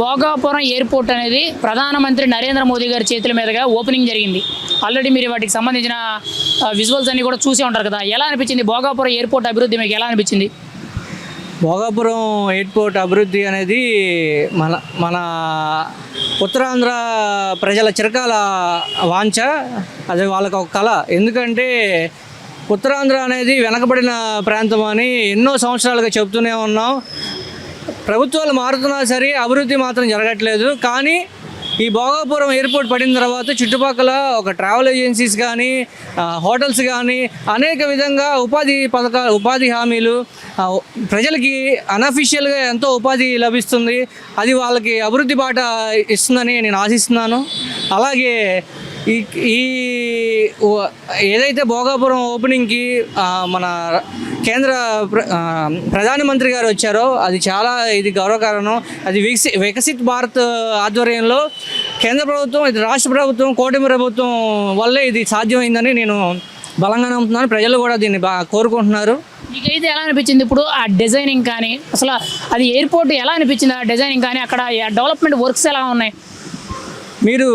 Bhogapuram airport అనేది ప్రధానమంత్రి నరేంద్ర మోదీ గారి చేతుల మీదుగా ఓపెనింగ్ జరిగింది. ఆల్రెడీ మీరు వాటికి సంబంధించిన విజువల్స్ అన్నీ కూడా చూసే ఉంటారు కదా. ఎలా అనిపించింది భోగాపురం ఎయిర్పోర్ట్ అభివృద్ధి మీకు ఎలా అనిపించింది? భోగాపురం ఎయిర్పోర్ట్ అభివృద్ధి అనేది మన మన ఉత్తరాంధ్ర ప్రజల చిరకాల వాంఛ, అది వాళ్ళకి ఒక కళ. ఎందుకంటే ఉత్తరాంధ్ర అనేది వెనకబడిన ప్రాంతం అని ఎన్నో సంవత్సరాలుగా చెబుతూనే ఉన్నాం. ప్రభుత్వాలు మారుతున్నా సరే అభివృద్ధి మాత్రం జరగట్లేదు. కానీ ఈ భోగాపురం ఎయిర్పోర్ట్ పడిన తర్వాత చుట్టుపక్కల ఒక ట్రావెల్ ఏజెన్సీస్ కానీ హోటల్స్ కానీ అనేక విధంగా ఉపాధి హామీలు ప్రజలకి అనఫిషియల్గా ఎంతో ఉపాధి లభిస్తుంది. అది వాళ్ళకి అభివృద్ధి బాట ఇస్తుందని నేను ఆశిస్తున్నాను. అలాగే ఈ ఏదైతే భోగాపురం ఓపెనింగ్కి మన కేంద్ర ప్రధానమంత్రి గారు వచ్చారో అది చాలా గౌరవకారణం. అది వికసిత్ భారత్ ఆధ్వర్యంలో కేంద్ర ప్రభుత్వం, ఇది రాష్ట్ర ప్రభుత్వం, కూటమి ప్రభుత్వం వల్లే ఇది సాధ్యమైందని నేను బలంగా నమ్ముతున్నాను. ప్రజలు కూడా దీన్ని బాగా కోరుకుంటున్నారు. మీకైతే ఎలా అనిపించింది ఇప్పుడు ఆ డిజైనింగ్ కానీ, అసలు అది ఎయిర్పోర్ట్ ఎలా అనిపించింది ఆ డిజైనింగ్ కానీ, అక్కడ డెవలప్మెంట్ వర్క్స్ ఎలా ఉన్నాయి? మీరు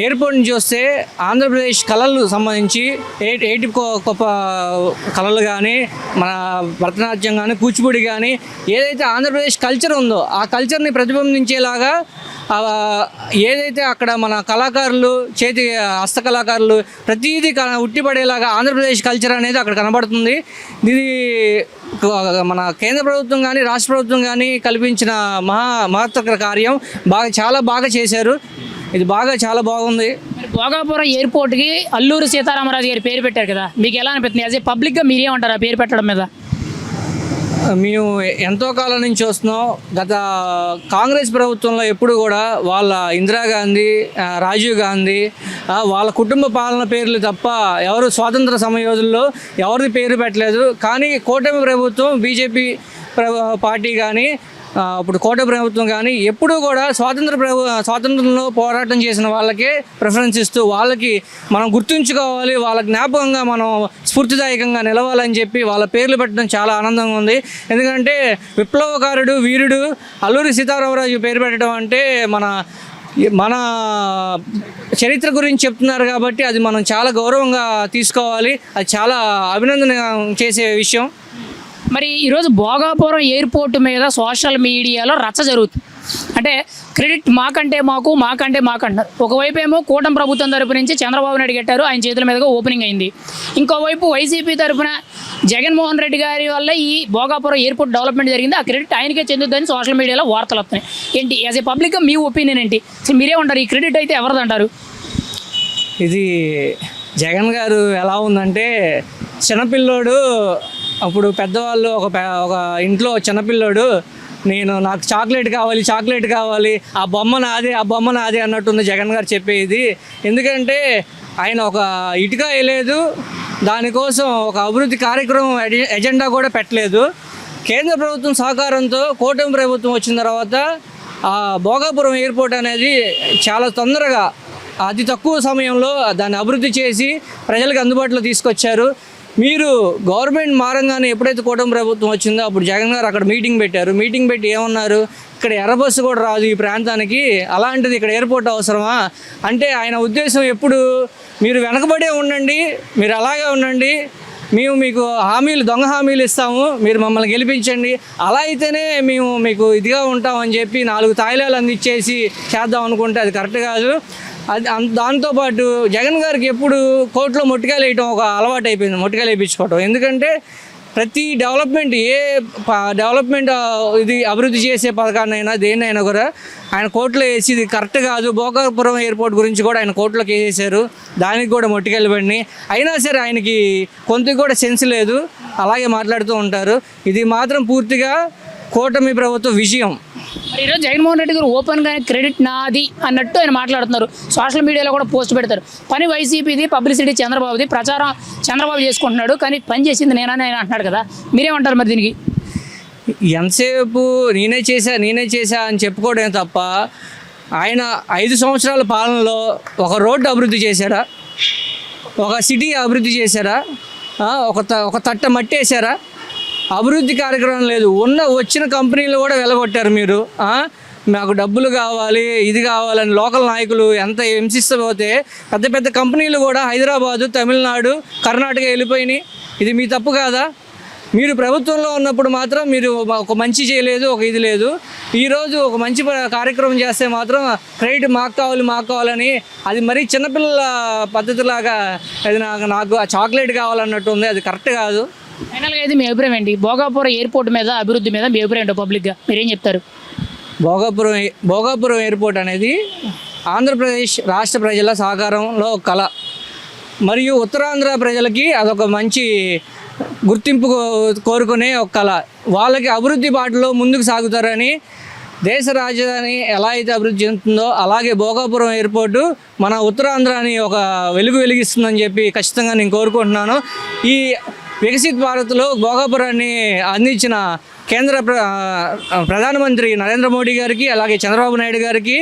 ఎయిర్పోర్ట్ని చూస్తే ఆంధ్రప్రదేశ్ కళలు సంబంధించి ఏటి గొప్ప కళలు కానీ, మన భరతనాట్యం కానీ, కూచిపూడి కానీ, ఏదైతే ఆంధ్రప్రదేశ్ కల్చర్ ఉందో ఆ కల్చర్ని ప్రతిబింబించేలాగా ఏదైతే అక్కడ మన కళాకారులు, చేతి హస్తకళాకారులు ప్రతిదీ ఉట్టిపడేలాగా ఆంధ్రప్రదేశ్ కల్చర్ అనేది అక్కడ కనబడుతుంది. ఇది మన కేంద్ర ప్రభుత్వం కానీ రాష్ట్ర ప్రభుత్వం కానీ కల్పించిన మహత్తర కార్యం. చాలా బాగా చేశారు. ఇది చాలా బాగుంది. భోగాపురం ఎయిర్పోర్ట్కి అల్లూరి సీతారామరాజు గారి పేరు పెట్టారు కదా, మీకు ఎలా అనిపిస్తుంది? యాజ్ ఏ పబ్లిక్గా మీరేమంటారు ఆ పేరు పెట్టడం మీద? మేము ఎంతో కాలం నుంచి వస్తున్నాం. గత కాంగ్రెస్ ప్రభుత్వంలో ఎప్పుడు కూడా వాళ్ళ ఇందిరాగాంధీ, రాజీవ్ గాంధీ వాళ్ళ కుటుంబ పాలన పేర్లు తప్ప ఎవరు స్వాతంత్ర సమయోధుల్లో ఎవరిది పేరు పెట్టలేదు. కానీ కూటమి ప్రభుత్వం, బీజేపీ పార్టీ కానీ, ఇప్పుడు కూటమి ప్రభుత్వం కానీ ఎప్పుడూ కూడా స్వాతంత్రంలో పోరాటం చేసిన వాళ్ళకే ప్రిఫరెన్స్ ఇస్తూ వాళ్ళకి మనం గుర్తుంచుకోవాలి, వాళ్ళ జ్ఞాపకంగా మనం స్ఫూర్తిదాయకంగా నిలవాలని చెప్పి వాళ్ళ పేర్లు పెట్టడం చాలా ఆనందంగా ఉంది. ఎందుకంటే విప్లవకారుడు, వీరుడు అల్లూరి సీతారామరాజు పేరు పెట్టడం అంటే మన చరిత్ర గురించి చెప్తున్నారు కాబట్టి అది మనం చాలా గౌరవంగా తీసుకోవాలి. అది చాలా అభినందన చేసే విషయం. మరి ఈరోజు భోగాపురం ఎయిర్పోర్ట్ మీద సోషల్ మీడియాలో రచ్చ జరుగుతుంది. అంటే క్రెడిట్ మాకంటే మాకంటారు. ఒకవైపు ఏమో కూటమి ప్రభుత్వం తరపు నుంచి చంద్రబాబు నాయుడు కట్టారు, ఆయన చేతుల మీదుగా ఓపెనింగ్ అయింది. ఇంకోవైపు వైసీపీ తరఫున జగన్మోహన్ రెడ్డి గారి వల్ల ఈ భోగాపురం ఎయిర్పోర్ట్ డెవలప్మెంట్ జరిగింది, ఆ క్రెడిట్ ఆయనకే చెందుతుందని సోషల్ మీడియాలో వార్తలు వస్తున్నాయి. ఏంటి యాజ్ ఏ పబ్లిక్గా మీ ఒపీనియన్ ఏంటి? అసలు మీరే ఉంటారు, ఈ క్రెడిట్ అయితే ఎవరిదంటారు? ఇది జగన్ గారు ఎలా ఉందంటే, చిన్నపిల్లోడు అప్పుడు పెద్దవాళ్ళు ఒక ఇంట్లో చిన్నపిల్లోడు నాకు చాక్లెట్ కావాలి, ఆ బొమ్మ నాదే అన్నట్టుంది జగన్ గారు చెప్పేది. ఎందుకంటే ఆయన ఒక ఇటుక వేయలేదు, దానికోసం ఒక అభివృద్ధి కార్యక్రమం ఎజెండా కూడా పెట్టలేదు. కేంద్ర ప్రభుత్వం సహకారంతో కూటమి ప్రభుత్వం వచ్చిన తర్వాత ఆ భోగాపురం ఎయిర్పోర్ట్ అనేది చాలా తొందరగా, అతి తక్కువ సమయంలో దాన్ని అభివృద్ధి చేసి ప్రజలకు అందుబాటులో తీసుకొచ్చారు. మీరు గవర్నమెంట్ మారంగానే ఎప్పుడైతే కూటమి ప్రభుత్వం వచ్చిందో అప్పుడు జగన్ గారు అక్కడ మీటింగ్ పెట్టి ఏమన్నారు, ఇక్కడ ఎర్రబస్సు కూడా రాదు ఈ ప్రాంతానికి, అలాంటిది ఇక్కడ ఎయిర్పోర్ట్ అవసరమా అంటే ఆయన ఉద్దేశం ఎప్పుడు మీరు వెనకబడే ఉండండి, మీరు అలాగే ఉండండి, మేము మీకు దొంగ హామీలు ఇస్తాము, మీరు మమ్మల్ని గెలిపించండి, అలా అయితేనే మేము మీకు ఇదిగా ఉంటామని చెప్పి 4 తాయిలాలు అందించేసి చేద్దాం అనుకుంటే అది కరెక్ట్ కాదు. దాంతోపాటు జగన్ గారికి ఎప్పుడు కోర్టులో మొట్టికాయలు వేయటం ఒక అలవాటు అయిపోయింది, మొట్టికాయలు వేయించుకోవటం. ఎందుకంటే ప్రతి డెవలప్మెంట్ ఇది అభివృద్ధి చేసే పథకాన్నైనా దేన్నైనా కూడా ఆయన కోర్టులో వేసి ఇది కరెక్ట్ కాదు. భోగాపురం ఎయిర్పోర్ట్ గురించి కూడా ఆయన కోర్టులోకి వేసేశారు, దానికి కూడా మొట్టికాయలు పడినాయి. అయినా సరే ఆయనకి కొంత కూడా సెన్స్ లేదు, అలాగే మాట్లాడుతూ ఉంటారు. ఇది మాత్రం పూర్తిగా కూటమి ప్రభుత్వ విజయం. ఈరోజు జగన్మోహన్ రెడ్డి గారు ఓపెన్గా క్రెడిట్ నాది అన్నట్టు ఆయన మాట్లాడుతున్నారు, సోషల్ మీడియాలో కూడా పోస్ట్ పెడతారు. పని వైసీపీది, పబ్లిసిటీ చంద్రబాబుది, ప్రచారం చంద్రబాబు చేసుకుంటున్నాడు, కానీ పని చేసింది నేనని ఆయన అంటున్నాడు కదా, మీరేమంటారు మరి దీనికి? ఎంతసేపు నేనే చేశా అని చెప్పుకోవడమే తప్ప ఆయన 5 సంవత్సరాల పాలనలో ఒక రోడ్డు అభివృద్ధి చేశారా, ఒక సిటీ అభివృద్ధి చేశారా, ఒక తట్ట మట్టి వేసారా? అభివృద్ధి కార్యక్రమం లేదు. వచ్చిన కంపెనీలు కూడా వెలగొట్టారు మీరు. మాకు డబ్బులు కావాలి ఇది కావాలని లోకల్ నాయకులు ఎంత హింసిస్తపోతే పెద్ద పెద్ద కంపెనీలు కూడా హైదరాబాదు, తమిళనాడు, కర్ణాటక వెళ్ళిపోయినాయి. ఇది మీ తప్పు కాదా? మీరు ప్రభుత్వంలో ఉన్నప్పుడు మాత్రం మీరు ఒక మంచి చేయలేదు, ఒక ఇది లేదు. ఈరోజు ఒక మంచి కార్యక్రమం చేస్తే మాత్రం క్రెడిట్ మాకు కావాలని అది మరీ చిన్నపిల్లల పద్ధతిలాగా అది నాకు ఆ చాక్లెట్ కావాలన్నట్టు ఉంది. అది కరెక్ట్ కాదు. ఫైనల్గా అయితే మీ అభిప్రాయం ఏంటి? భోగాపురం ఎయిర్పోర్ట్ మీద అభివృద్ధి మీద మీ అభిప్రాయం ఏంటో పబ్లిక్గా మీరేం చెప్తారు? భోగాపురం ఎయిర్పోర్ట్ అనేది ఆంధ్రప్రదేశ్ రాష్ట్ర ప్రజల సహకారంలో కళ, మరియు ఉత్తరాంధ్ర ప్రజలకి అదొక మంచి గుర్తింపు కోరుకునే ఒక కళ. వాళ్ళకి అభివృద్ధి బాటలో ముందుకు సాగుతారని, దేశ రాజధాని ఎలా అయితే అభివృద్ధి చెందుతుందో అలాగే భోగాపురం ఎయిర్పోర్టు మన ఉత్తరాంధ్రాని ఒక వెలిగిస్తుందని చెప్పి ఖచ్చితంగా నేను కోరుకుంటున్నాను. ఈ వికసిత్ భారత్లో భోగాపురాన్ని అందించిన కేంద్ర ప్రధానమంత్రి నరేంద్ర మోడీ గారికి, అలాగే చంద్రబాబు నాయుడు గారికి,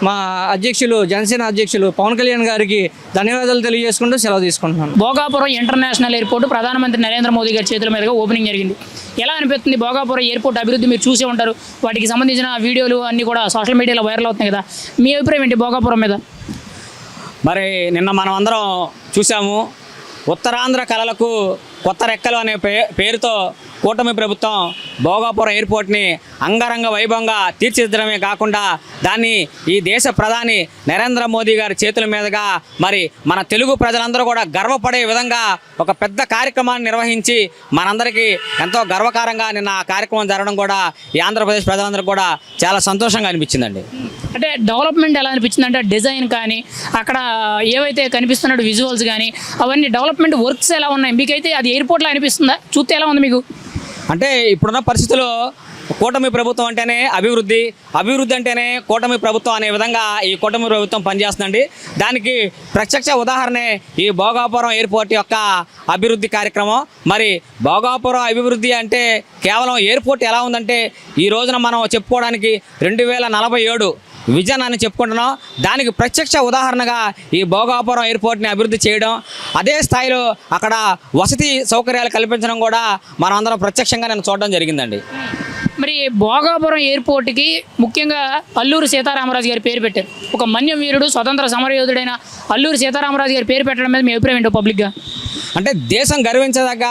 మా అధ్యక్షులు జనసేన అధ్యక్షులు పవన్ కళ్యాణ్ గారికి ధన్యవాదాలు తెలియజేసుకుంటూ సెలవు తీసుకుంటున్నాను. భోగాపురం ఇంటర్నేషనల్ ఎయిర్పోర్ట్ ప్రధానమంత్రి నరేంద్ర మోదీ గారి చేతుల మీదుగా ఓపెనింగ్ జరిగింది. ఎలా అనిపిస్తుంది? భోగాపురం ఎయిర్పోర్ట్ అభివృద్ధి మీరు చూసే ఉంటారు, వాటికి సంబంధించిన వీడియోలు అన్నీ కూడా సోషల్ మీడియాలో వైరల్ అవుతున్నాయి కదా, మీ అభిప్రాయం ఏంటి భోగాపురం మీద? మరి నిన్న మనం అందరం చూసాము, ఉత్తరాంధ్ర కళలకు కొత్త రెక్కలు అనే పేరుతో కూటమి ప్రభుత్వం భోగాపురం ఎయిర్పోర్ట్ని అంగరంగ వైభవంగా తీర్చిదిద్దడమే కాకుండా దాన్ని ఈ దేశ ప్రధాని నరేంద్ర మోదీ గారి చేతుల మీదుగా మరి మన తెలుగు ప్రజలందరూ కూడా గర్వపడే విధంగా ఒక పెద్ద కార్యక్రమాన్ని నిర్వహించి మనందరికీ ఎంతో గర్వకారంగా నిన్న ఆ కార్యక్రమం జరగడం కూడా ఈ ఆంధ్రప్రదేశ్ ప్రజలందరూ కూడా చాలా సంతోషంగా అనిపించిందండి. అంటే డెవలప్మెంట్ ఎలా అనిపించింది అంటే డిజైన్ కానీ అక్కడ ఏవైతే కనిపిస్తున్న విజువల్స్ కానీ అవన్నీ డెవలప్మెంట్ వర్క్స్ ఎలా ఉన్నాయి? మీకైతే అది ఎయిర్పోర్ట్లో అనిపిస్తుందా? చూస్తే ఎలా ఉంది మీకు? అంటే ఇప్పుడున్న పరిస్థితుల్లో కూటమి ప్రభుత్వం అంటేనే అభివృద్ధి అంటేనే కూటమి ప్రభుత్వం అనే విధంగా ఈ కూటమి ప్రభుత్వం పనిచేస్తుందండి. దానికి ప్రత్యక్ష ఉదాహరణే ఈ భోగాపురం ఎయిర్పోర్ట్ యొక్క అభివృద్ధి కార్యక్రమం. మరి భోగాపురం అభివృద్ధి అంటే కేవలం ఎయిర్పోర్ట్ ఎలా ఉందంటే ఈ రోజున మనం చెప్పుకోవడానికి 2047 విజన్ అని చెప్పుకుంటున్నాం. దానికి ప్రత్యక్ష ఉదాహరణగా ఈ భోగాపురం ఎయిర్పోర్ట్ని అభివృద్ధి చేయడం, అదే స్థాయిలో అక్కడ వసతి సౌకర్యాలు కల్పించడం కూడా మనం అందరం ప్రత్యక్షంగా నేను చూడడం జరిగిందండి. మరి భోగాపురం ఎయిర్పోర్ట్కి ముఖ్యంగా అల్లూరి సీతారామరాజు గారి పేరు పెట్టారు. ఒక మన్యం వీరుడు, స్వతంత్ర సమరయోధుడైన అల్లూరి సీతారామరాజు గారి పేరు పెట్టడం మీద మీ అభిప్రాయం ఏంటో పబ్లిక్గా? అంటే దేశం గర్వించదగ్గ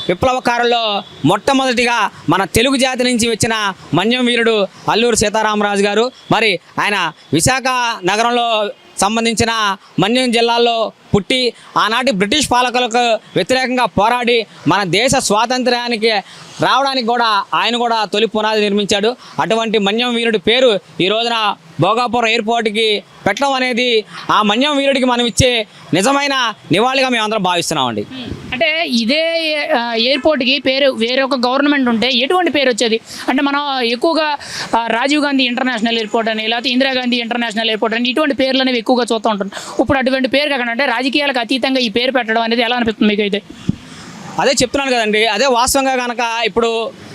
విప్లవకారుల్లో మొట్టమొదటిగా మన తెలుగు జాతి నుంచి వచ్చిన మన్యం వీరుడు అల్లూరి సీతారామరాజు గారు. మరి ఆయన విశాఖ నగరంలో సంబంధించిన మన్యం జిల్లాలో పుట్టి ఆనాటి బ్రిటిష్ పాలకులకు వ్యతిరేకంగా పోరాడి మన దేశ స్వాతంత్ర్యానికి రావడానికి కూడా ఆయన కూడా తొలి పునాది నిర్మించాడు. అటువంటి మన్యం వీరుడి పేరు ఈ రోజున భోగాపురం ఎయిర్పోర్ట్కి పెట్టడం అనేది ఆ మన్యం వీరుడికి మనం ఇచ్చే నిజమైన నివాళిగా మేము అందరం భావిస్తున్నామండి. అంటే ఇదే ఎయిర్పోర్ట్కి పేరు వేరే ఒక గవర్నమెంట్ ఉంటే ఎటువంటి పేరు వచ్చేది? అంటే మనం ఎక్కువగా రాజీవ్ గాంధీ ఇంటర్నేషనల్ ఎయిర్పోర్ట్ అని, లేకపోతే ఇందిరాగాంధీ ఇంటర్నేషనల్ ఎయిర్పోర్ట్ అని ఇటువంటి పేర్లు అనేవి ఎక్కువగా చూస్తూ ఉంటాం. ఇప్పుడు అటువంటి పేరు కాకుండా అంటే రాజకీయాలకు అతీతంగా ఈ పేరు పెట్టడం అనేది ఎలా అనిపిస్తుంది మీకు అయితే? అదే చెప్తున్నాను కదండి, అదే వాస్తవంగా కనుక ఇప్పుడు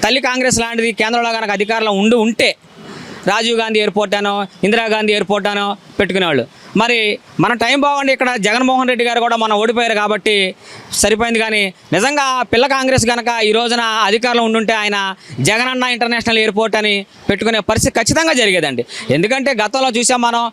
తల్లి కాంగ్రెస్ లాంటిది కేంద్రంలో కనుక అధికారంలో ఉంటే రాజీవ్ గాంధీ ఎయిర్పోర్ట్ అనో ఇందిరాగాంధీ ఎయిర్పోర్ట్ అనో పెట్టుకునేవాళ్ళు. మరి మన టైం బాగుండి ఇక్కడ జగన్మోహన్ రెడ్డి గారు కూడా మనం ఓడిపోయారు కాబట్టి సరిపోయింది. కానీ నిజంగా పిల్ల కాంగ్రెస్ కనుక ఈ రోజున అధికారంలో ఉండుంటే ఆయన జగనన్న ఇంటర్నేషనల్ ఎయిర్పోర్ట్ అని పెట్టుకునే పరిస్థితి ఖచ్చితంగా జరిగేదండి. ఎందుకంటే గతంలో చూసాం మనం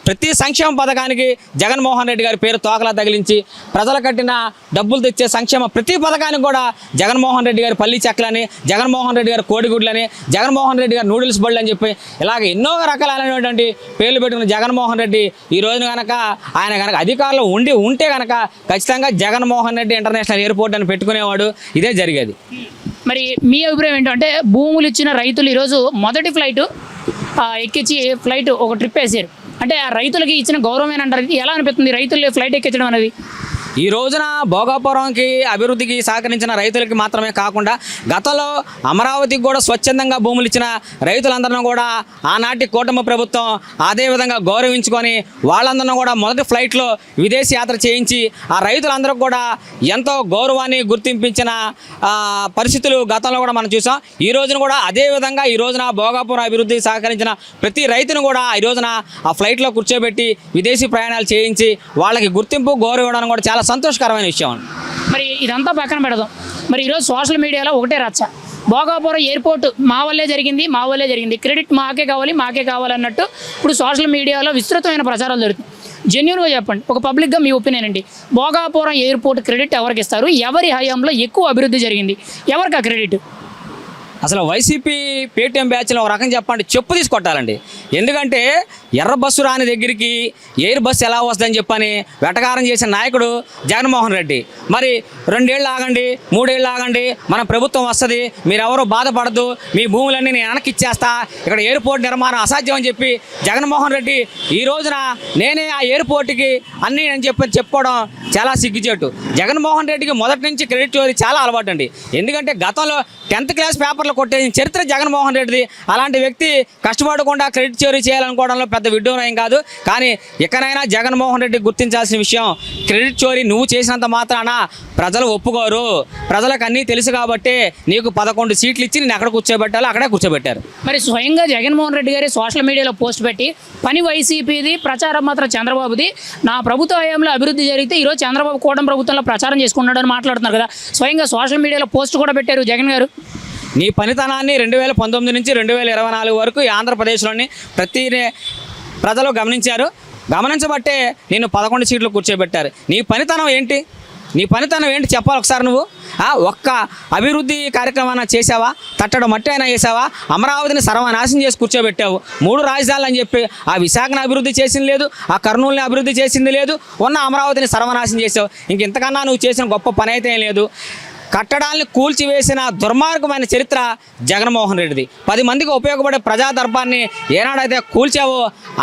ప్రతి సంక్షేమ పథకానికి జగన్మోహన్ రెడ్డి గారి పేరు తోకలా తగిలించి ప్రజలు కట్టిన డబ్బులు తెచ్చే సంక్షేమ ప్రతి పథకానికి కూడా జగన్మోహన్ రెడ్డి గారి పల్లి చెక్కలని, జగన్మోహన్ రెడ్డి గారి కోడిగుడ్లని, జగన్మోహన్ రెడ్డి గారి నూడిల్స్ బళ్ళు అని చెప్పి ఇలాగ ఎన్నో రకాలైనటువంటి పేర్లు పెట్టుకున్న జగన్మోహన్ రెడ్డి ఈ రోజున కనుక ఆయన కనుక అధికారంలో ఉంటే కనుక ఖచ్చితంగా జగన్మోహన్ రెడ్డి ఇంటర్నేషనల్ ఎయిర్పోర్ట్ అని పెట్టుకునేవాడు. ఇదే జరిగేది. మరి మీ అభిప్రాయం ఏంటంటే భూములు ఇచ్చిన రైతులు ఈరోజు మొదటి ఫ్లైట్ ఎక్కించి ఫ్లైట్ ఒక ట్రిప్ వేసారు. అంటే ఆ రైతులకి ఇచ్చిన గౌరవం అంటారు. ఎలా అనిపిస్తుంది రైతులు ఫ్లైట్ ఎక్కించడం అనేది? ఈ రోజున భోగాపురంకి అభివృద్ధికి సహకరించిన రైతులకి మాత్రమే కాకుండా గతంలో అమరావతికి కూడా స్వచ్ఛందంగా భూములు ఇచ్చిన రైతులందరినీ కూడా ఆనాటి కూటమి ప్రభుత్వం అదేవిధంగా గౌరవించుకొని వాళ్ళందరినీ కూడా మొదటి ఫ్లైట్లో విదేశీ యాత్ర చేయించి ఆ రైతులందరూ కూడా ఎంతో గౌరవాన్ని గుర్తింపించిన పరిస్థితులు గతంలో కూడా మనం చూసాం. ఈ రోజున కూడా అదేవిధంగా ఈ రోజున భోగాపురం అభివృద్ధికి సహకరించిన ప్రతి రైతును కూడా ఈ రోజున ఆ ఫ్లైట్లో కూర్చోబెట్టి విదేశీ ప్రయాణాలు చేయించి వాళ్ళకి గుర్తింపు గౌరవం ఇవ్వడానికి కూడా చాలా సంతోషకరమైన విషయం అండి. మరి ఇదంతా పక్కన పెడదాం. మరి ఈరోజు సోషల్ మీడియాలో ఒకటే రచ్చ, భోగాపురం ఎయిర్పోర్ట్ మా వల్లే జరిగింది, క్రెడిట్ మాకే కావాలి అన్నట్టు ఇప్పుడు సోషల్ మీడియాలో విస్తృతమైన ప్రచారాలు జరుగుతుంది. జెన్యూన్గా చెప్పండి, ఒక పబ్లిక్గా మీ ఒపీనియన్ అండి, భోగాపురం ఎయిర్పోర్ట్ క్రెడిట్ ఎవరికి ఇస్తారు? ఎవరి హయాంలో ఎక్కువ అభివృద్ధి జరిగింది? ఎవరికి ఆ క్రెడిట్? అసలు వైసీపీ పేటీఎం బ్యాచ్లో ఒక రకం చెప్పండి, చెప్పు తీసుకొట్టాలండి. ఎందుకంటే ఎర్ర బస్సు రాని దగ్గరికి ఎయిర్ బస్సు ఎలా వస్తుందని చెప్పని వెటకారం చేసిన నాయకుడు జగన్మోహన్ రెడ్డి. మరి 2 ఏళ్ళు ఆగండి, 3 ఏళ్ళు ఆగండి, మన ప్రభుత్వం వస్తుంది, మీరెవరూ బాధపడద్దు, మీ భూములన్నీ నేను వెనక్కి ఇచ్చేస్తా, ఇక్కడ ఎయిర్పోర్ట్ నిర్మాణం అసాధ్యం అని చెప్పి జగన్మోహన్ రెడ్డి ఈ రోజున నేనే ఆ ఎయిర్పోర్ట్కి అన్నీ అని చెప్పుకోవడం చాలా సిగ్గుచేటు. జగన్మోహన్ రెడ్డికి మొదటి నుంచి క్రెడిట్ చోరీ చాలా అలవాటు అండి. ఎందుకంటే గతంలో 10th క్లాస్ పేపర్లు కొట్టేసిన చరిత్ర జగన్మోహన్ రెడ్డిది. అలాంటి వ్యక్తి కష్టపడకుండా క్రెడిట్ చోరీ చేయాలనుకోవడంలో పెద్ద విడ్డూరం కాదు. కానీ ఇకనైనా జగన్మోహన్ రెడ్డి గుర్తించాల్సిన విషయం, క్రెడిట్ చోరీ నువ్వు చేసినంత మాత్రాన ప్రజలు ఒప్పుకోరు. ప్రజలకు అన్నీ తెలుసు కాబట్టి నీకు 11 సీట్లు ఇచ్చి నేను ఎక్కడ కూర్చోబెట్టాలో అక్కడే కూర్చోబెట్టారు. మరి స్వయంగా జగన్మోహన్ రెడ్డి గారి సోషల్ మీడియాలో పోస్ట్ పెట్టి పని వైసీపీది, ప్రచారం మాత్రం చంద్రబాబుది, నా ప్రభుత్వ హయాంలో అభివృద్ధి జరిగితే ఈరోజు చంద్రబాబు కూటమి ప్రభుత్వంలో ప్రచారం చేసుకున్నాడని మాట్లాడుతున్నారు కదా. స్వయంగా సోషల్ మీడియాలో పోస్ట్ కూడా పెట్టారు జగన్ గారు. నీ పనితనాన్ని 2019 నుంచి 2024 వరకు ఈ ఆంధ్రప్రదేశ్లోని ప్రతి ప్రజలు గమనించబట్టే నేను 11 సీట్లు కూర్చోబెట్టారు. నీ పనితనం ఏంటి చెప్పాలి ఒకసారి. నువ్వు ఒక్క అభివృద్ధి కార్యక్రమాన్ని చేసావా? తట్టడం మట్టి అయినా చేసావా? అమరావతిని సర్వనాశనం చేసి కూర్చోబెట్టావు. 3 రాజధానులు అని చెప్పి ఆ విశాఖను అభివృద్ధి చేసింది లేదు, ఆ కర్నూలుని అభివృద్ధి చేసింది లేదు, ఉన్న అమరావతిని సర్వనాశనం చేసావు. ఇంతకన్నా నువ్వు చేసిన గొప్ప పని అయితే ఏం లేదు. కట్టడాల్ని కూల్చివేసిన దుర్మార్గమైన చరిత్ర జగన్మోహన్ రెడ్డిది. 10 మందికి ఉపయోగపడే ప్రజా దర్బార్ని ఏనాడైతే కూల్చావో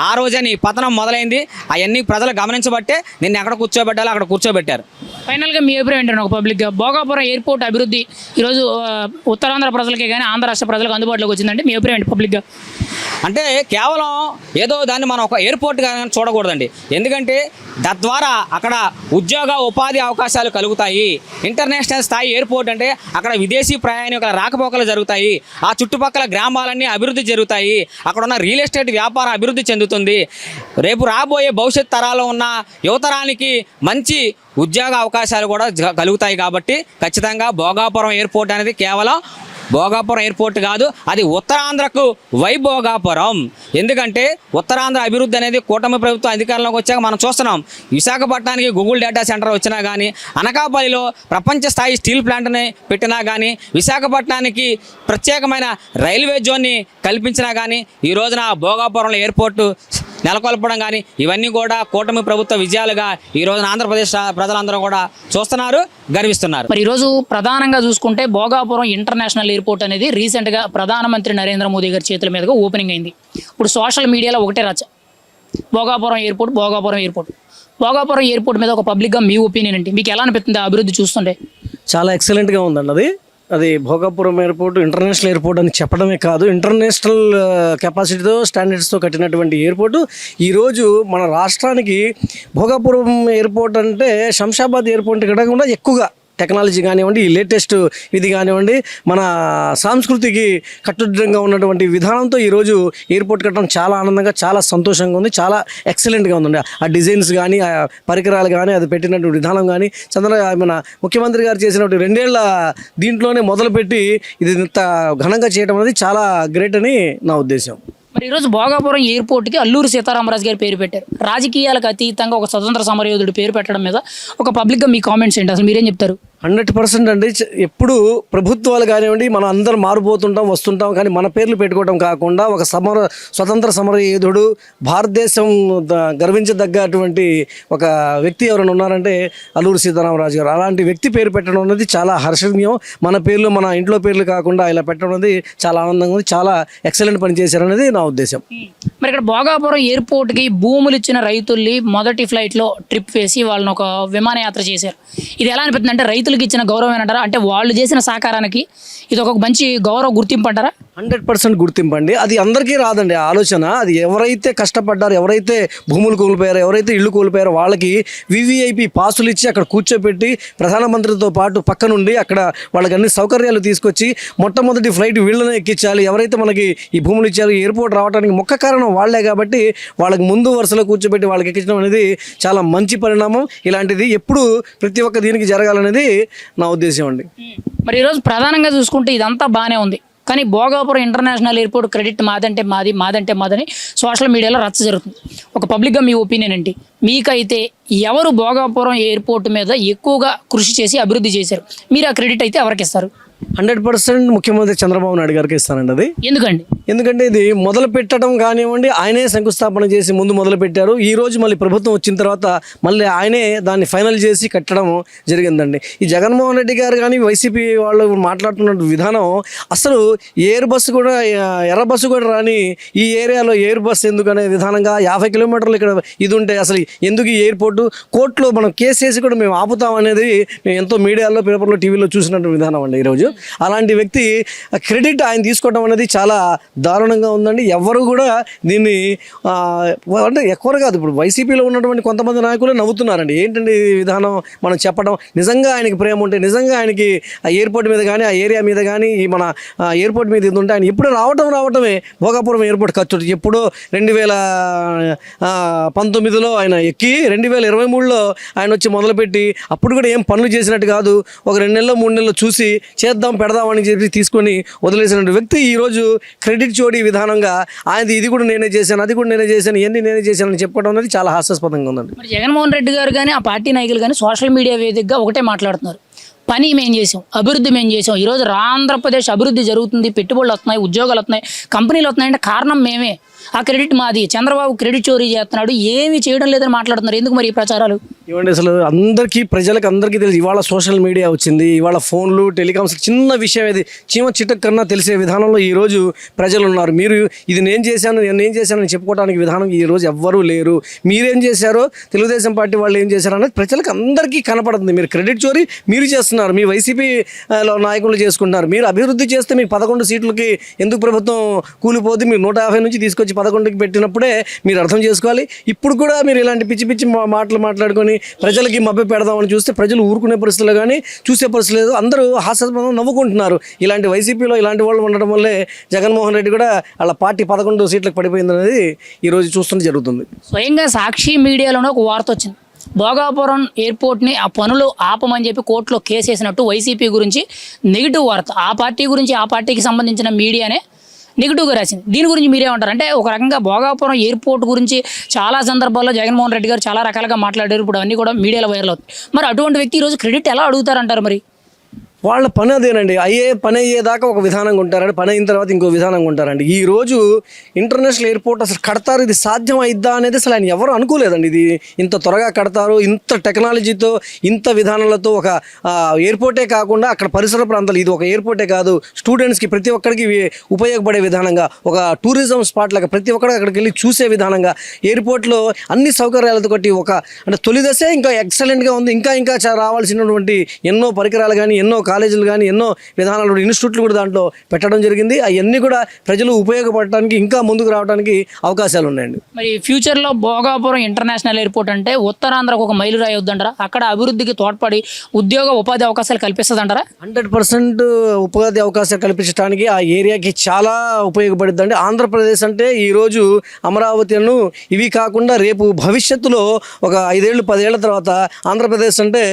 ఆ రోజే నీ పతనం మొదలైంది. అవన్నీ ప్రజలు గమనించబట్టే నిన్ను ఎక్కడ కూర్చోబెట్టాలో అక్కడ కూర్చోబెట్టారు. ఫైనల్గా మీ అభిప్రాయం ఏంటంటే, ఒక పబ్లిక్గా భోగాపురం ఎయిర్పోర్ట్ అభివృద్ధి ఈరోజు ఉత్తరాంధ్ర ప్రజలకే కానీ ఆంధ్ర రాష్ట్ర ప్రజలకు అందుబాటులోకి వచ్చిందంటే మీ అభిప్రాయం ఏంటి పబ్లిక్గా? అంటే కేవలం ఏదో దాన్ని మనం ఒక ఎయిర్పోర్ట్గా చూడకూడదండి. ఎందుకంటే తద్వారా అక్కడ ఉద్యోగ ఉపాధి అవకాశాలు కలుగుతాయి. ఇంటర్నేషనల్ స్థాయి ఎయిర్పోర్ట్ అంటే అక్కడ విదేశీ ప్రయాణికుల రాకపోకలు జరుగుతాయి, ఆ చుట్టుపక్కల గ్రామాలన్నీ అభివృద్ధి జరుగుతాయి, అక్కడ ఉన్న రియల్ ఎస్టేట్ వ్యాపారం అభివృద్ధి చెందుతుంది. రేపు రాబోయే భవిష్యత్ తరాల్లో ఉన్న యువతరానికి మంచి ఉద్యోగ అవకాశాలు కూడా కలుగుతాయి. కాబట్టి ఖచ్చితంగా భోగాపురం ఎయిర్పోర్ట్ అనేది కేవలం భోగాపురం ఎయిర్పోర్ట్ కాదు, అది ఉత్తరాంధ్రకు వైభోగాపురం. ఎందుకంటే ఉత్తరాంధ్ర అభివృద్ధి అనేది కూటమి ప్రభుత్వం అధికారంలోకి వచ్చాక మనం చూస్తున్నాం. విశాఖపట్నానికి గూగుల్ డేటా సెంటర్ వచ్చినా కానీ, అనకాపల్లిలో ప్రపంచ స్థాయి స్టీల్ ప్లాంట్ని పెట్టినా కానీ, విశాఖపట్నానికి ప్రత్యేకమైన రైల్వే జోన్ని కల్పించినా కానీ, ఈ రోజున భోగాపురంలో ఎయిర్పోర్టు నెలకొల్పడం కానీ, ఇవన్నీ కూడా కూటమి ప్రభుత్వ విజయాలుగా ఈ రోజున ఆంధ్రప్రదేశ్ ప్రజలందరూ కూడా చూస్తున్నారు, గర్విస్తున్నారు. మరి ఈరోజు ప్రధానంగా చూసుకుంటే భోగాపురం ఇంటర్నేషనల్ ఎయిర్పోర్ట్ అనేది రీసెంట్గా ప్రధానమంత్రి నరేంద్ర మోదీ గారి చేతుల మీదుగా ఓపెనింగ్ అయింది. ఇప్పుడు సోషల్ మీడియాలో ఒకటే రచ్చ, భోగాపురం ఎయిర్పోర్ట్ మీద ఒక పబ్లిక్గా మీ ఒపీనియన్ ఏంటి? మీకు ఎలా అనిపిస్తుంది అభివృద్ధి చూస్తుంటే? చాలా ఎక్సలెంట్గా ఉందండి. అది భోగాపురం ఎయిర్పోర్ట్ ఇంటర్నేషనల్ ఎయిర్పోర్ట్ అని చెప్పడమే కాదు, ఇంటర్నేషనల్ కెపాసిటీతో స్టాండర్డ్స్తో కట్టినటువంటి ఎయిర్పోర్టు. ఈరోజు మన రాష్ట్రానికి భోగాపురం ఎయిర్పోర్ట్ అంటే శంషాబాద్ ఎయిర్పోర్ట్ కంటే కూడా ఎక్కువగా టెక్నాలజీ కానివ్వండి, ఈ లేటెస్ట్ ఇది కానివ్వండి, మన సంస్కృతికి కట్టుదిట్టంగా ఉన్నటువంటి విధానంతో ఈరోజు ఎయిర్పోర్ట్ కట్టడం చాలా ఆనందంగా, చాలా సంతోషంగా ఉంది, చాలా ఎక్సలెంట్గా ఉందండి. ఆ డిజైన్స్ కానీ, ఆ పరికరాలు కానీ, అది పెట్టినటువంటి విధానం కానీ, మన ముఖ్యమంత్రి గారు చేసినటువంటి 2 ఏళ్ల దీంట్లోనే మొదలుపెట్టి ఇది ఇంత ఘనంగా చేయడం అనేది చాలా గ్రేట్ అని నా ఉద్దేశం. మరి ఈరోజు భోగాపురం ఎయిర్పోర్ట్కి అల్లూరి సీతారామరాజు గారి పేరు పెట్టారు. రాజకీయాలకు అతీతంగా ఒక స్వతంత్ర సమరయోధుడి పేరు పెట్టడం మీద ఒక పబ్లిక్గా మీ కామెంట్స్ ఏంటి? అసలు మీరేం చెప్తారు? 100% అండి. ఎప్పుడు ప్రభుత్వాలు కానివ్వండి, మనం అందరం మారిపోతుంటాం, వస్తుంటాం, కానీ మన పేర్లు పెట్టుకోవడం కాకుండా ఒక స్వతంత్ర సమరయోధుడు, భారతదేశం గర్వించదగ్గటువంటి ఒక వ్యక్తి ఎవరైనా ఉన్నారంటే అల్లూరి సీతారామరాజు గారు. అలాంటి వ్యక్తి పేరు పెట్టడం అనేది చాలా హర్షణీయం. మన పేర్లు, మన ఇంట్లో పేర్లు కాకుండా ఇలా పెట్టడం అనేది చాలా ఆనందంగా ఉంది, చాలా ఎక్సలెంట్ పని చేశారనేది నా ఉద్దేశం. మరి ఇక్కడ భోగాపురం ఎయిర్పోర్ట్కి భూములు ఇచ్చిన రైతుల్ని మొదటి ఫ్లైట్లో ట్రిప్ వేసి వాళ్ళని ఒక విమానయాత్ర చేశారు. ఇది ఎలా అనిపిస్తుంది అంటే, రైతులకి ఇచ్చిన గౌరవం అంటారా? అంటే వాళ్ళు చేసిన సహకారానికి ఇది ఒక మంచి గౌరవ గుర్తింపు అంటారా? 100% గుర్తింపు అండి. అది అందరికీ రాదండి ఆలోచన. అది ఎవరైతే కష్టపడ్డారో, ఎవరైతే భూములు కోల్పోయారో, ఎవరైతే ఇళ్ళు కోల్పోయారో వాళ్ళకి వివిఐపి పాసులు ఇచ్చి అక్కడ కూర్చోపెట్టి ప్రధానమంత్రితో పాటు పక్క నుండి అక్కడ వాళ్ళకి అన్ని సౌకర్యాలు తీసుకొచ్చి మొట్టమొదటి ఫ్లైట్ వీళ్ళనే ఎక్కించాలి. ఎవరైతే మనకి ఈ భూములు ఇచ్చారో, ఎయిర్పోర్ట్ రావడానికి ముఖ్య కారణం వాళ్ళే కాబట్టి వాళ్ళకి ముందు వరుసలో కూర్చోబెట్టి వాళ్ళకి ఎక్కించడం అనేది చాలా మంచి పరిణామం. ఇలాంటిది ఎప్పుడు ప్రతి ఒక్క దీనికి జరగాలనేది నా ఉద్దేశం అండి. మరి ఈరోజు ప్రధానంగా చూసుకుంటే ఇదంతా బాగానే ఉంది, కానీ భోగాపురం ఇంటర్నేషనల్ ఎయిర్పోర్ట్ క్రెడిట్ మాదంటే మాదని సోషల్ మీడియాలో రచ్చ జరుగుతుంది. ఒక పబ్లిక్గా మీ ఒపీనియన్ ఏంటి? మీకైతే ఎవరు భోగాపురం ఎయిర్పోర్ట్ మీద ఎక్కువగా కృషి చేసి అభివృద్ధి చేశారు, మీరు ఆ క్రెడిట్ అయితే ఎవరికి ఇస్తారు? 100% ముఖ్యమంత్రి చంద్రబాబు నాయుడు గారికి ఇస్తానండి అది. ఎందుకండి? ఎందుకంటే ఇది మొదలు పెట్టడం కానివ్వండి, ఆయనే శంకుస్థాపన చేసి ముందు మొదలు పెట్టారు. ఈ రోజు మళ్ళీ ప్రభుత్వం వచ్చిన తర్వాత మళ్ళీ ఆయనే దాన్ని ఫైనల్ చేసి కట్టడం జరిగిందండి. ఈ జగన్మోహన్ రెడ్డి గారు కానీ వైసీపీ వాళ్ళు మాట్లాడుతున్న విధానం, అసలు ఎయిర్ బస్సు కూడా ఎర్ర బస్సు కూడా రాని ఈ ఏరియాలో ఎయిర్ బస్సు ఎందుకు అనే విధానంగా 50 కిలోమీటర్లు ఇక్కడ ఇది ఉంటే అసలు ఎందుకు ఈ ఎయిర్పోర్టు కోర్టులో మనం కేసు వేసి కూడా మేము ఆపుతాం అనేది మేము ఎంతో మీడియాలో, పేపర్లో, టీవీలో చూసినట్టు విధానం అండి ఈరోజు. అలాంటి వ్యక్తి క్రెడిట్ ఆయన తీసుకోవడం అనేది చాలా దారుణంగా ఉందండి. ఎవరు కూడా దీన్ని అంటే ఎక్కువ కాదు, ఇప్పుడు వైసీపీలో ఉన్నటువంటి కొంతమంది నాయకులు నవ్వుతున్నారండి. ఏంటండి ఈ విధానం మనం చెప్పడం? నిజంగా ఆయనకి ప్రేమ ఉంటే, నిజంగా ఆయనకి ఆ ఎయిర్పోర్ట్ మీద కానీ, ఆ ఏరియా మీద కానీ, ఈ మన ఎయిర్పోర్ట్ మీద ఇది ఉంటే ఆయన ఎప్పుడు రావటమే భోగాపురం ఎయిర్పోర్ట్ ఖర్చు ఎప్పుడో 2019లో ఆయన ఎక్కి 2023లో ఆయన వచ్చి మొదలుపెట్టి అప్పుడు కూడా ఏం పనులు చేసినట్టు కాదు. ఒక 2 నెలలు 3 నెలలు చూసి పెడదామని చెప్పి తీసుకొని వదిలేసిన వ్యక్తి ఈరోజు క్రెడిట్ చోరీ విధానంగా ఆయన ఇది కూడా నేనే చేశాను, అది కూడా నేనే చేశాను, ఇవన్నీ నేనే చేశానని చెప్పుకోవడం అనేది చాలా హాస్యాస్పదంగా ఉందండి. మరి జగన్మోహన్ రెడ్డి గారు కానీ ఆ పార్టీ నాయకులు కానీ సోషల్ మీడియా వేదికగా ఒకటే మాట్లాడుతున్నారు, పని మేము చేసాం, అభివృద్ధి మేము చేసాం, ఈరోజు ఆంధ్రప్రదేశ్ అభివృద్ధి జరుగుతుంది, పెట్టుబడులు వస్తున్నాయి, ఉద్యోగాలు వస్తున్నాయి, కంపెనీలు వస్తున్నాయి అంటే కారణం మేమే, ఆ క్రెడిట్ మాది, చంద్రబాబు క్రెడిట్ చోరీ చేస్తున్నాడు, ఏమీ చేయడం లేదని మాట్లాడుతున్నారు. ఎందుకు మరి ఈ ప్రచారాలు? ఇవ్వండి, అసలు ప్రజలకు అందరికీ తెలుసు. ఇవాళ సోషల్ మీడియా వచ్చింది, ఇవాళ ఫోన్లు, టెలికామ్స్, చిన్న విషయం ఇది చీమ చిట్టక కన్నా తెలిసే విధానంలో ఈరోజు ప్రజలు ఉన్నారు. మీరు ఇది నేను చేశానని చెప్పుకోవడానికి విధానం ఈరోజు ఎవ్వరూ లేరు. మీరేం చేశారో, తెలుగుదేశం పార్టీ వాళ్ళు ఏం చేశారో అనేది ప్రజలకు అందరికీ కనపడుతుంది. మీరు క్రెడిట్ చోరీ మీరు చేస్తున్నారు, మీ వైసీపీలో నాయకులు చేసుకుంటున్నారు. మీరు అభివృద్ధి చేస్తే మీకు 11 సీట్లకి ఎందుకు ప్రభుత్వం కూలిపోతే మీరు 150 నుంచి తీసుకొచ్చి 11కి పెట్టినప్పుడే మీరు అర్థం చేసుకోవాలి. ఇప్పుడు కూడా మీరు ఇలాంటి పిచ్చి పిచ్చి మాటలు మాట్లాడుకొని ప్రజలకి మభ్య పెడదామని చూస్తే ప్రజలు ఊరుకునే పరిస్థితులు కానీ చూసే పరిస్థితి లేదు. అందరూ హాస్యాస్పదంగా నవ్వుకుంటున్నారు. ఇలాంటి వైసీపీలో ఇలాంటి వాళ్ళు ఉండడం వల్లే జగన్మోహన్ రెడ్డి కూడా వాళ్ళ పార్టీ 11 సీట్లకు పడిపోయింది అనేది ఈరోజు చూస్తుంటే జరుగుతుంది. స్వయంగా సాక్షి మీడియాలోనే ఒక వార్త వచ్చింది, భోగాపురం ఎయిర్పోర్ట్ని ఆ పనులు ఆపమని చెప్పి కోర్టులో కేసు వేసినట్టు వైసీపీ గురించి నెగిటివ్ వార్త. ఆ పార్టీ గురించి ఆ పార్టీకి సంబంధించిన మీడియానే నెగిటివ్గా రాసింది. దీని గురించి మీరేమంటారు? అంటే ఒక రకంగా భోగాపురం ఎయిర్పోర్ట్ గురించి చాలా సందర్భాల్లో జగన్మోహన్ రెడ్డి గారు చాలా రకాలుగా మాట్లాడారు, ఇప్పుడు అన్నీ కూడా మీడియాలో వైరల్ అవుతాయి. మరి అటువంటి వ్యక్తి ఈరోజు క్రెడిట్ ఎలా అడుగుతారంటారు? మరి వాళ్ళ పని అదేనండి. పని అయ్యేదాకా ఒక విధానంగా ఉంటారండి, పని అయిన తర్వాత ఇంకో విధానంగా ఉంటారండి. ఈరోజు ఇంటర్నేషనల్ ఎయిర్పోర్ట్ అసలు కడతారు, ఇది సాధ్యం అయిద్దా అనేది అసలు ఆయన ఎవరు అనుకోలేదండి. ఇది ఇంత త్వరగా కడతారు, ఇంత టెక్నాలజీతో, ఇంత విధానాలతో ఒక ఎయిర్పోర్టే కాకుండా అక్కడ పరిసర ప్రాంతాలు, ఇది ఒక ఎయిర్పోర్టే కాదు, స్టూడెంట్స్కి ప్రతి ఒక్కరికి ఉపయోగపడే విధానంగా, ఒక టూరిజం స్పాట్ లాగా ప్రతి ఒక్కరు అక్కడికి వెళ్ళి చూసే విధానంగా ఎయిర్పోర్ట్లో అన్ని సౌకర్యాలతో కట్టి అంటే తొలి దశే ఇంకా ఎక్సలెంట్గా ఉంది. ఇంకా రావాల్సినటువంటి ఎన్నో పరికరాలు కానీ, ఎన్నో కాలేజీలు కానీ, ఎన్నో విధానాలు, ఇన్స్టిట్యూట్లు కూడా దాంట్లో పెట్టడం జరిగింది. అవన్నీ కూడా ప్రజలు ఉపయోగపడటానికి, ఇంకా ముందుకు రావడానికి అవకాశాలు ఉన్నాయండి. మరి ఫ్యూచర్లో భోగాపురం ఇంటర్నేషనల్ ఎయిర్పోర్ట్ అంటే ఉత్తరాంధ్రకు ఒక మైలురాయి అవుద్దంటారా? అక్కడ అభివృద్ధికి తోడ్పడి ఉపాధి అవకాశాలు కల్పిస్తుందంటారా? 100% ఉపాధి అవకాశాలు కల్పించడానికి ఆ ఏరియాకి చాలా ఉపయోగపడుతుందండి. ఆంధ్రప్రదేశ్ అంటే ఈరోజు అమరావతిను ఇవి కాకుండా రేపు భవిష్యత్తులో ఒక 5 ఏళ్ళు 10 ఏళ్ల తర్వాత ఆంధ్రప్రదేశ్ అంటే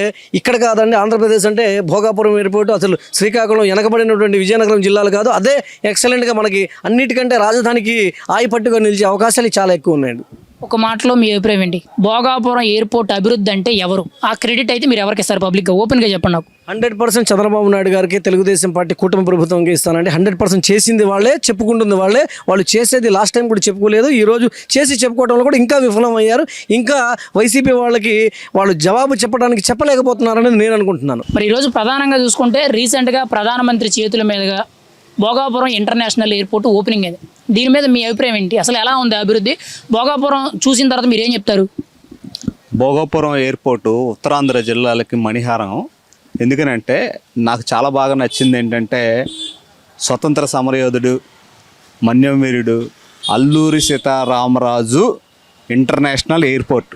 ఇక్కడ కాదండి, ఆంధ్రప్రదేశ్ అంటే భోగాపురం ఎయిర్పోర్ట్ అసలు శ్రీకాకుళం వెనకబడినటువంటి విజయనగరం జిల్లాలు కాదు, అదే ఎక్సలెంట్గా మనకి అన్నిటికంటే రాజధానికి ఆయిపట్టుగా నిలిచే అవకాశాలు చాలా ఎక్కువ ఉన్నాయండి. ఒక మాటలో మీ అభిప్రాయం ఏంటి? భోగాపురం ఎయిర్పోర్ట్ అభివృద్ధి అంటే ఎవరు? ఆ క్రెడిట్ అయితే మీరు ఎవరికి ఇస్తారు? పబ్లిక్గా ఓపెన్గా చెప్పండి నాకు. 100% చంద్రబాబు నాయుడు గారికి, తెలుగుదేశం పార్టీ కూటమి ప్రభుత్వంకి ఇస్తానండి. 100% చేసింది వాళ్ళే, చెప్పుకుంటుంది వాళ్ళే. వాళ్ళు చేసేది లాస్ట్ టైం కూడా చెప్పుకోలేదు, ఈరోజు చేసి చెప్పుకోవడంలో కూడా ఇంకా విఫలం అయ్యారు. ఇంకా వైసీపీ వాళ్ళకి వాళ్ళు జవాబు చెప్పలేకపోతున్నారని నేను అనుకుంటున్నాను. మరి ఈరోజు ప్రధానంగా చూసుకుంటే రీసెంట్గా ప్రధానమంత్రి చేతుల మీదుగా భోగాపురం ఇంటర్నేషనల్ ఎయిర్పోర్ట్ ఓపెనింగ్ అయింది. దీని మీద మీ అభిప్రాయం ఏంటి? అసలు ఎలా ఉంది అభివృద్ధి? భోగాపురం చూసిన తర్వాత మీరు ఏం చెప్తారు? భోగాపురం ఎయిర్పోర్టు ఉత్తరాంధ్ర జిల్లాలకి మణిహారం. ఎందుకనంటే నాకు చాలా బాగా నచ్చింది ఏంటంటే, స్వతంత్ర సమరయోధుడు, మన్యవీరుడు అల్లూరి సీతారామరాజు ఇంటర్నేషనల్ ఎయిర్పోర్ట్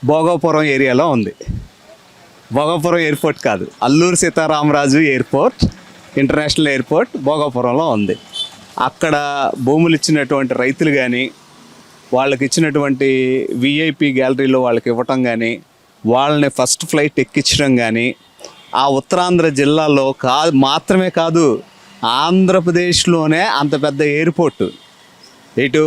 భోగాపురం ఏరియాలో ఉంది. భోగాపురం ఎయిర్పోర్ట్ కాదు, Alluri Sitaramaraju airport international airport భోగాపురంలో ఉంది. అక్కడ భూములు ఇచ్చినటువంటి రైతులు కానీ, వాళ్ళకి ఇచ్చినటువంటి విఐపి గ్యాలరీలో వాళ్ళకి ఇవ్వటం కానీ, వాళ్ళని ఫస్ట్ ఫ్లైట్ ఎక్కించడం కానీ, ఆ ఉత్తరాంధ్ర జిల్లాలో మాత్రమే కాదు, ఆంధ్రప్రదేశ్లోనే అంత పెద్ద ఎయిర్పోర్టు, ఇటు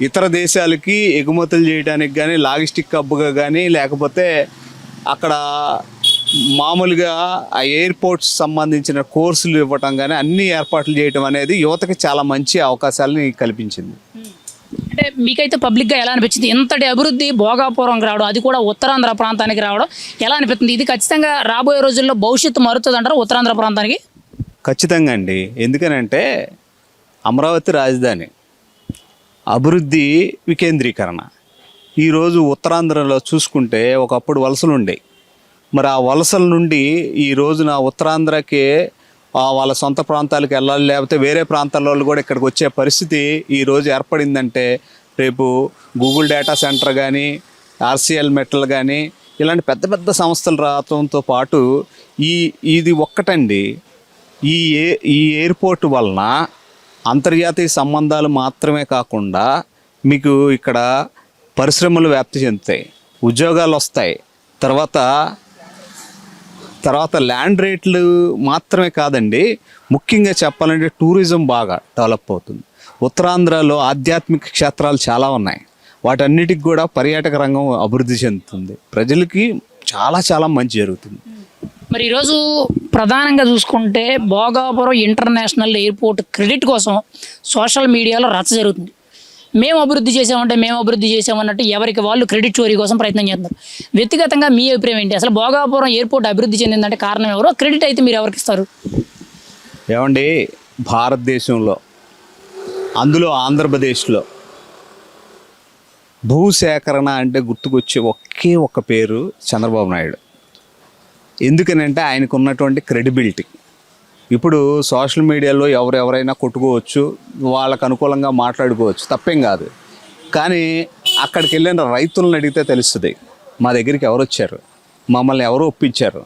ఇతర దేశాలకి ఎగుమతులు చేయడానికి కానీ, లాజిస్టిక్ హబ్గా కానీ, లేకపోతే అక్కడ మామూలుగా ఆ ఎయిర్పోర్ట్స్ సంబంధించిన కోర్సులు ఇవ్వటం కానీ అన్ని ఏర్పాట్లు చేయటం అనేది యువతకి చాలా మంచి అవకాశాలని కల్పించింది. అంటే మీకైతే పబ్లిక్గా ఎలా అనిపించింది? ఇంతటి అభివృద్ధి భోగాపురంకి రావడం, అది కూడా ఉత్తరాంధ్ర ప్రాంతానికి రావడం ఎలా అనిపిస్తుంది? ఇది ఖచ్చితంగా రాబోయే రోజుల్లో భవిష్యత్తు మారుతుంది అంటారు ఉత్తరాంధ్ర ప్రాంతానికి? ఖచ్చితంగా అండి. ఎందుకనంటే అమరావతి రాజధాని, అభివృద్ధి వికేంద్రీకరణ. ఈరోజు ఉత్తరాంధ్రలో చూసుకుంటే ఒకప్పుడు వలసలు ఉండేవి. మరి ఆ వలసల నుండి ఈ రోజున ఉత్తరాంధ్రకి వాళ్ళ సొంత ప్రాంతాలకు వెళ్ళాలి, లేకపోతే వేరే ప్రాంతాల వాళ్ళు కూడా ఇక్కడికి వచ్చే పరిస్థితి ఈరోజు ఏర్పడిందంటే రేపు గూగుల్ డేటా సెంటర్ కానీ, ఆర్సీఎల్ మెటల్ కానీ ఇలాంటి పెద్ద పెద్ద సంస్థలు రావడంతో పాటు ఇది ఒక్కటండి. ఈ ఎయిర్పోర్ట్ వలన అంతర్జాతీయ సంబంధాలు మాత్రమే కాకుండా మీకు ఇక్కడ పరిశ్రమలు వ్యాప్తి చెందుతాయి, ఉద్యోగాలు వస్తాయి, తర్వాత ల్యాండ్ రేట్లు మాత్రమే కాదండి, ముఖ్యంగా చెప్పాలంటే టూరిజం బాగా డెవలప్ అవుతుంది. ఉత్తరాంధ్రలో ఆధ్యాత్మిక క్షేత్రాలు చాలా ఉన్నాయి, వాటన్నిటికి కూడా పర్యాటక రంగం అభివృద్ధి చెందుతుంది, ప్రజలకి చాలా చాలా మంచి జరుగుతుంది. మరి ఈరోజు ప్రధానంగా చూసుకుంటే భోగాపురం ఇంటర్నేషనల్ ఎయిర్పోర్ట్ క్రెడిట్ కోసం సోషల్ మీడియాలో రచ్చ జరుగుతుంది. మేము అభివృద్ధి చేసామన్నట్టు ఎవరికి వాళ్ళు క్రెడిట్ చోరీ కోసం ప్రయత్నం చేస్తున్నారు. వ్యక్తిగతంగా మీ అభిప్రాయం ఏంటి? అసలు భోగాపురం ఎయిర్పోర్ట్ అభివృద్ధి చెందిందంటే కారణం ఎవరో, క్రెడిట్ అయితే మీరు ఎవరికి ఇస్తారు? ఏమండి, భారతదేశంలో అందులో ఆంధ్రప్రదేశ్లో భూసేకరణ అంటే గుర్తుకొచ్చే ఒకే ఒక్క పేరు చంద్రబాబు నాయుడు. ఎందుకనంటే ఆయనకు ఉన్నటువంటి క్రెడిబిలిటీ. ఇప్పుడు సోషల్ మీడియాలో ఎవరైనా కొట్టుకోవచ్చు, వాళ్ళకు అనుకూలంగా మాట్లాడుకోవచ్చు, తప్పేం కాదు. కానీ అక్కడికి వెళ్ళిన రైతులను అడిగితే తెలుస్తుంది మా దగ్గరికి ఎవరు వచ్చారు, మమ్మల్ని ఎవరు ఒప్పించారు.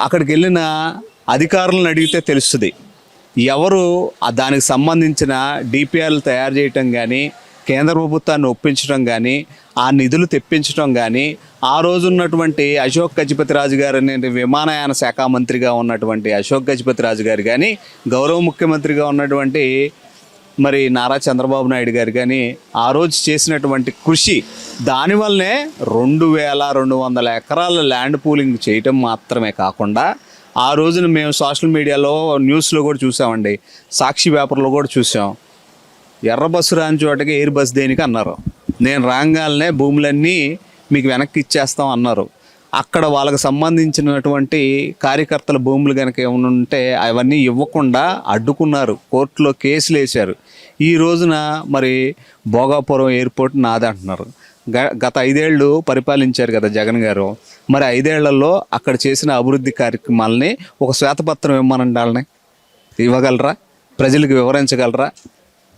అక్కడికి వెళ్ళిన అధికారులను అడిగితే తెలుస్తుంది ఎవరు దానికి సంబంధించిన డిపిఆర్లు తయారు చేయటం కానీ, కేంద్ర ప్రభుత్వాన్ని ఒప్పించడం కానీ, ఆ నిధులు తెప్పించడం కానీ, ఆ రోజు ఉన్నటువంటి అశోక్ గజపతి రాజు గారు అనే విమానయాన శాఖ మంత్రిగా ఉన్నటువంటి అశోక్ గజపతి రాజు గారు కానీ, గౌరవ ముఖ్యమంత్రిగా ఉన్నటువంటి మరి నారా చంద్రబాబు నాయుడు గారు కానీ ఆ రోజు చేసినటువంటి కృషి, దానివల్లనే 2200 ఎకరాల ల్యాండ్ పూలింగ్ చేయటం మాత్రమే కాకుండా ఆ రోజున మేము సోషల్ మీడియాలో న్యూస్లో కూడా చూసామండి, సాక్షి పేపర్లో కూడా చూసాం, ఎర్ర బస్సు రాని చోటకి ఎయిర్ బస్ దేనికి అన్నారు. నేను రాగానే భూములన్నీ మీకు వెనక్కి ఇచ్చేస్తాం అన్నారు. అక్కడ వాళ్ళకి సంబంధించినటువంటి కార్యకర్తల భూములు కనుక ఏమైనా ఉంటే అవన్నీ ఇవ్వకుండా అడ్డుకున్నారు, కోర్టులో కేసులు వేశారు. ఈ రోజున మరి భోగాపురం ఎయిర్పోర్ట్ నాదంటున్నారు. గత 5 ఏళ్ళు పరిపాలించారు కదా జగన్ గారు. మరి 5 ఏళ్లలో అక్కడ చేసిన అభివృద్ధి కార్యక్రమాలని ఒక శ్వేతపత్రం ఇవ్వమనండి, వాళ్ళని ఇవ్వగలరా? ప్రజలకు వివరించగలరా?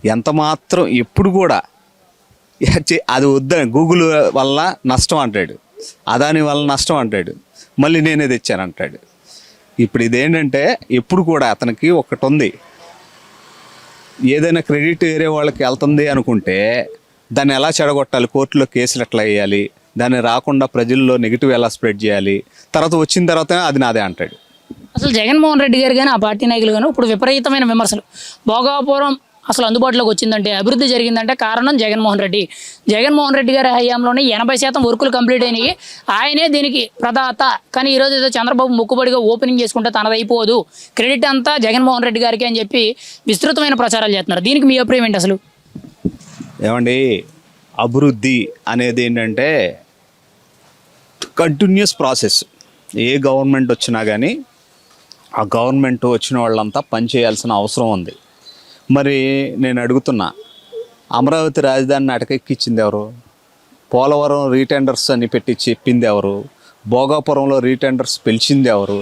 ఎంత మాత్రం ఎప్పుడు కూడా అది వద్దని, గూగుల్ వల్ల నష్టం అంటాడు, అదాని వల్ల నష్టం అంటాడు, మళ్ళీ నేనే తెచ్చానంటాడు. ఇప్పుడు ఇదేంటంటే ఎప్పుడు కూడా అతనికి ఒకటి ఉంది, ఏదైనా క్రెడిట్ వేరే వాళ్ళకి వెళ్తుంది అనుకుంటే దాన్ని ఎలా చెడగొట్టాలి, కోర్టులో కేసులు ఎట్లా వేయాలి, దాన్ని రాకుండా ప్రజల్లో నెగిటివ్ ఎలా స్ప్రెడ్ చేయాలి, తర్వాత వచ్చిన తర్వాత అది నాదే అంటాడు. అసలు జగన్మోహన్ రెడ్డి గారు కానీ ఆ పార్టీ నాయకులు కానీ ఇప్పుడు విపరీతమైన విమర్శలు. భోగాపురం అసలు అందుబాటులోకి వచ్చిందంటే, అభివృద్ధి జరిగిందంటే కారణం జగన్మోహన్ రెడ్డి గారి హయాంలోనే 80% వర్కులు కంప్లీట్ అయినాయి, ఆయనే దీనికి ప్రదాత. కానీ ఈరోజు ఏదో చంద్రబాబు మొక్కుబడిగా ఓపెనింగ్ చేసుకుంటే తనది అయిపోదు, క్రెడిట్ అంతా జగన్మోహన్ రెడ్డి గారికి అని చెప్పి విస్తృతమైన ప్రచారాలు చేస్తున్నారు. దీనికి మీ అభిప్రాయం ఏంటి అసలు? ఏమండి, అభివృద్ధి అనేది ఏంటంటే కంటిన్యూస్ ప్రాసెస్. ఏ గవర్నమెంట్ వచ్చినా కానీ ఆ గవర్నమెంట్ వచ్చిన వాళ్ళంతా పనిచేయాల్సిన అవసరం ఉంది. మరి నేను అడుగుతున్నా, అమరావతి రాజధానిని అటకెక్కించింది ఎవరు? పోలవరం రీటెండర్స్ అని పెట్టి చెప్పింది ఎవరు? భోగాపురంలో రీటెండర్స్ పిలిచింది ఎవరు?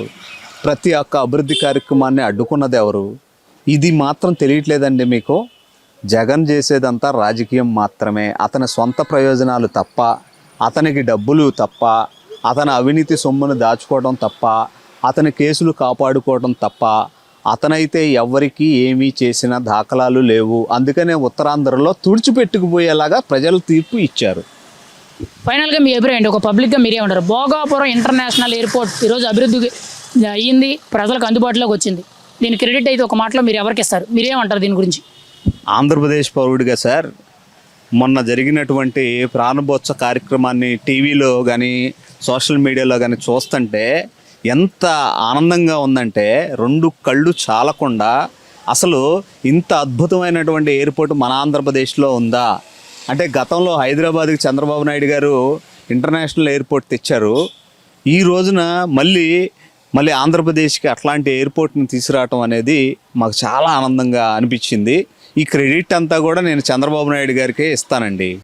ప్రతి ఒక్క అభివృద్ధి కార్యక్రమాన్ని అడ్డుకున్నది ఎవరు? ఇది మాత్రం తెలియట్లేదండి మీకు. జగన్ చేసేదంతా రాజకీయం మాత్రమే, అతని సొంత ప్రయోజనాలు తప్ప, అతనికి డబ్బులు తప్ప, అతని అవినీతి సొమ్మును దాచుకోవడం తప్ప, అతని కేసులు కాపాడుకోవడం తప్ప, అతనైతే ఎవరికి ఏమీ చేసిన దాఖలాలు లేవు. అందుకనే ఉత్తరాంధ్రలో తుడిచిపెట్టుకుపోయేలాగా ప్రజలు తీర్పు ఇచ్చారు. ఫైనల్గా మీ అభిప్రాయం ఏంటి? ఒక పబ్లిక్గా మీరేమంటారు? భోగాపురం ఇంటర్నేషనల్ ఎయిర్పోర్ట్ ఈరోజు అభివృద్ధి అయ్యింది, ప్రజలకు అందుబాటులోకి వచ్చింది. దీని క్రెడిట్ అయితే ఒక మాటలో మీరు ఎవరికి ఇస్తారు? మీరేమంటారు దీని గురించి? ఆంధ్రప్రదేశ్ పౌరుడిగా సార్, మొన్న జరిగినటువంటి ప్రారంభోత్సవ కార్యక్రమాన్ని టీవీలో కానీ సోషల్ మీడియాలో కానీ చూస్తుంటే ఎంత ఆనందంగా ఉందంటే రెండు కళ్ళు చాలకుండా, అసలు ఇంత అద్భుతమైనటువంటి ఎయిర్పోర్ట్ మన ఆంధ్రప్రదేశ్లో ఉందా అంటే, గతంలో హైదరాబాద్కి చంద్రబాబు నాయుడు గారు ఇంటర్నేషనల్ ఎయిర్పోర్ట్ తెచ్చారు. ఈ రోజున మళ్ళీ ఆంధ్రప్రదేశ్కి అట్లాంటి ఎయిర్పోర్ట్ని తీసుకురావటం అనేది మాకు చాలా ఆనందంగా అనిపించింది. ఈ క్రెడిట్ అంతా కూడా నేను చంద్రబాబు నాయుడు గారికే ఇస్తానండి.